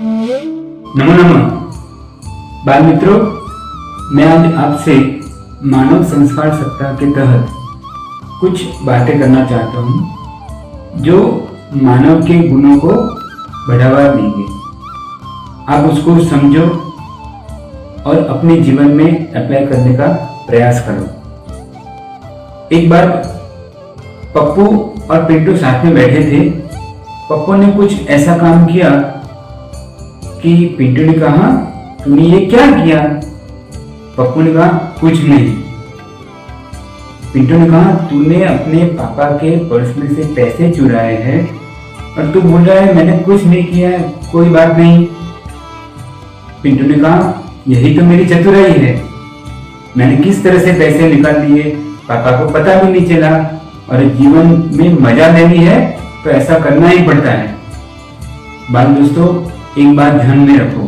नमो नमः बाल मित्रों, मैं आज आपसे मानव संस्कार सप्ताह के तहत कुछ बातें करना चाहता हूँ जो मानव के गुणों को बढ़ावा देंगे। आप उसको समझो और अपने जीवन में अप्लाई करने का प्रयास करो। एक बार पप्पू और पिंटू साथ में बैठे थे। पप्पू ने कुछ ऐसा काम किया कि पिंटू ने कहा, तूने ये क्या किया? पप्पू ने कहा, कुछ नहीं। पिंटू ने कहा, तूने अपने पापा के पर्स में से पैसे चुराए हैं और तू बोल रहा है मैंने कुछ नहीं किया है, कोई बात नहीं। पिंटू ने कहा, यही तो मेरी चतुराई है, मैंने किस तरह से पैसे निकाल लिए, पापा को पता भी नहीं चला। और जीवन में मजा लेनी है तो ऐसा करना ही पड़ता है। बाल दोस्तों, एक बात ध्यान में रखो,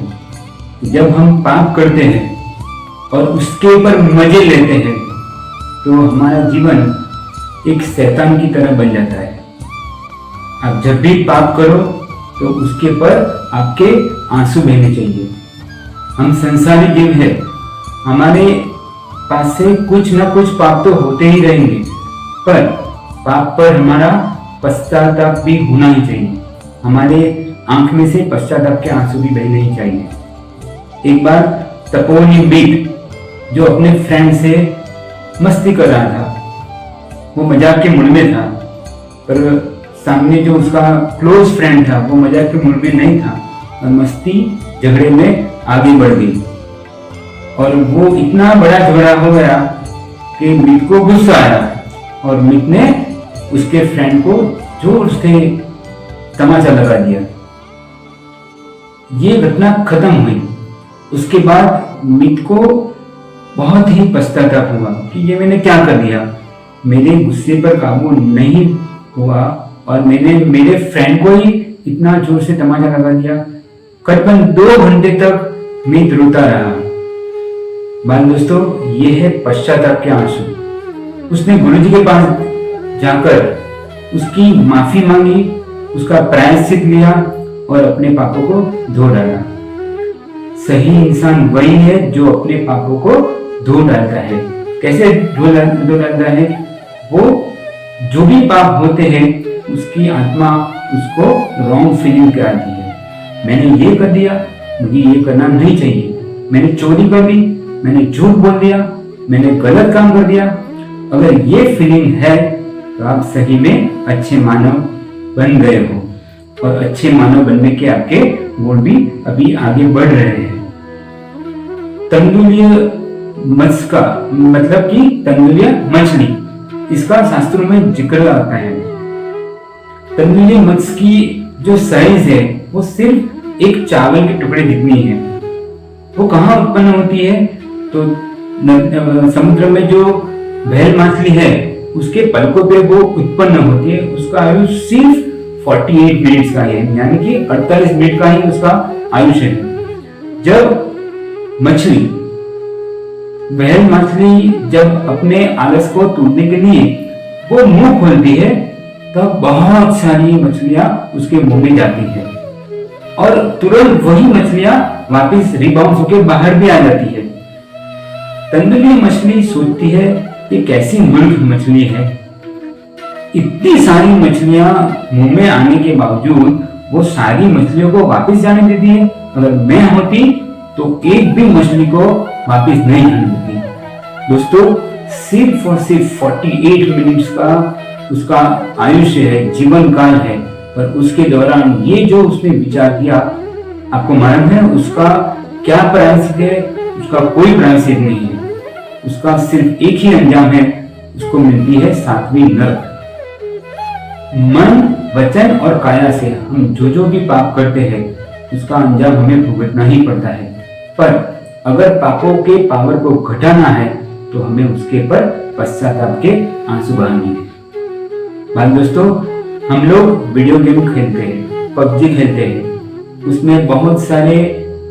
जब हम पाप करते हैं और उसके ऊपर मजे लेते हैं तो हमारा जीवन एक शैतान की तरह बन जाता है। आप जब भी पाप करो तो उसके ऊपर आपके आंसू बहने चाहिए। हम संसारी जीव है, हमारे पास से कुछ ना कुछ पाप तो होते ही रहेंगे, पर पाप पर हमारा पश्चाताप भी होना ही चाहिए। हमारे आंख में से पश्चाताप के आंसू भी बहने ही चाहिए। एक बार तपोनी बीट जो अपने फ्रेंड से मस्ती कर रहा था, वो मजाक के मूड में था, पर सामने जो उसका क्लोज फ्रेंड था वो मजाक के मूड में नहीं था और मस्ती झगड़े में आगे बढ़ गई और वो इतना बड़ा झगड़ा हो गया कि मीत को गुस्सा आया और मीत ने उसके फ्रेंड को जोर से तमाचा लगा दिया। ये घटना खत्म हुई। उसके बाद मीत को बहुत ही पश्चाताप हुआ कि ये मैंने क्या कर दिया, मेरे गुस्से पर काबू नहीं हुआ और मैंने मेरे फ्रेंड को ही इतना जोर से तमाचा लगा दिया। करीबन 2 घंटे तक मीत रोता रहा। बाल दोस्तों, ये है पश्चाताप के आंसू। उसने गुरुजी के पास जाकर उसकी माफी मांगी, उसका प्रायश्चित लिया और अपने पापों को धो डाला। सही इंसान वही है जो अपने पापों को धो डालता है। कैसे धो डालता है? वो जो भी पाप होते हैं उसकी आत्मा उसको रॉन्ग फीलिंग कराती है। मैंने ये कर दिया, मुझे ये करना नहीं चाहिए, मैंने चोरी कर ली, मैंने झूठ बोल दिया, मैंने गलत काम कर दिया। अगर ये फीलिंग है तो आप सही में अच्छे मानव बन गए हो और अच्छे मानव बनने के आपके गुण भी अभी आगे बढ़ रहे हैं। तंदुलीय मत्स्य का मतलब कि तंदुलीय मछली, इसका शास्त्रों में जिक्र आता है। तंदुलीय मत्स्य की जो साइज है वो सिर्फ एक चावल के टुकड़े जितनी है। वो कहाँ उत्पन्न होती है? तो समुद्र में जो व्हेल मछली है उसके पलकों पे वो उत्पन्न होती है। उसका आयु सिर्फ 48 मिनट्स का है, यानी कि 48 मिनट का ही उसका आयुष्य है। जब मछली व्हेल मछली जब अपने आलस को तोड़ने के लिए वो मुंह खोलती है तब बहुत सारी मछलियां उसके मुंह में जाती है और तुरंत वही मछलियां वापस रिबाउंड होकर बाहर भी आ जाती है। तंदुलीय मछली सोचती है ये कैसी मूर्ख मछली है, इतनी सारी मछलियां मुंह में आने के बावजूद वो सारी मछलियों को वापस जाने देती है। अगर मैं होती तो एक भी मछली को वापस नहीं जाने देती। दोस्तों, सिर्फ और सिर्फ 48 मिनट्स का उसका आयुष्य है, जीवन काल है, पर उसके दौरान ये जो उसने विचार किया, आपको मालूम है उसका क्या प्रायश्चित है? उसका कोई प्रायश्चित नहीं है। उसका सिर्फ एक ही अंजाम है, उसको मिलती है 7वीं नरक। मन, वचन और काया से हम जो भी पाप करते हैं उसका अंजाम हमें भुगतना ही पड़ता है। पर अगर पापों के पावर को घटाना है तो हमें उसके पर पश्चाताप के आंसू बहाने हैं। बाल दोस्तों, हम लोग वीडियो गेम खेलते हैं, पबजी खेलते हैं, उसमें बहुत सारे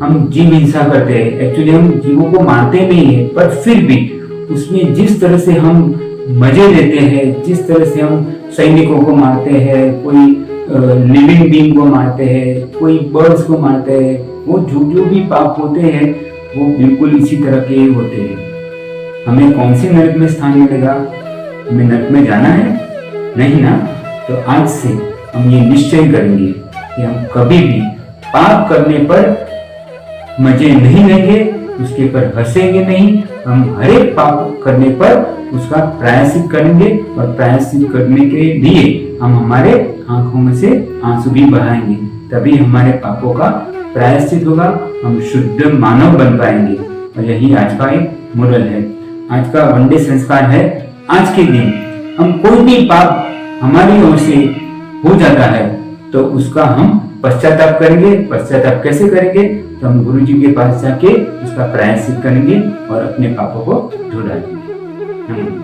हम जीव हिंसा करते हैं। एक्चुअली हम जीवों को मारते नहीं है, पर फिर भी उसमें जिस तरह से हम मजे लेते हैं, जिस तरह से हम सैनिकों को मारते हैं, कोई लिविंग बीइंग को मारते हैं, कोई बर्ड्स को मारते हैं, वो जो भी पाप होते हैं वो बिल्कुल इसी तरह के ही होते हैं। हमें कौन से नरक में स्थान मिलेगा? हमें नरक में जाना है? नहीं ना। तो आज से हम ये निश्चय करेंगे कि हम कभी भी पाप करने पर मजे नहीं लेंगे, उसके पर हंसेंगे नहीं। हम हर एक पाप करने पर उसका प्रायश्चित करेंगे और प्रायश्चित करने के लिए हम हमारे आंखों में से आंसू भी बहाएंगे, तभी हमारे पापों का प्रायश्चित होगा, हम शुद्ध मानव बन पाएंगे। और यही आज का एक मोरल है, आज का वनडे संस्कार है। आज के दिन हम कोई भी पाप हमारी ओर से हो जाता है तो उसका हम पश्चाताप करेंगे। पश्चाताप कैसे करेंगे? तो हम गुरु जी के पास जाके उसका प्रायश्चित करेंगे और अपने पापों को धो डालेंगे।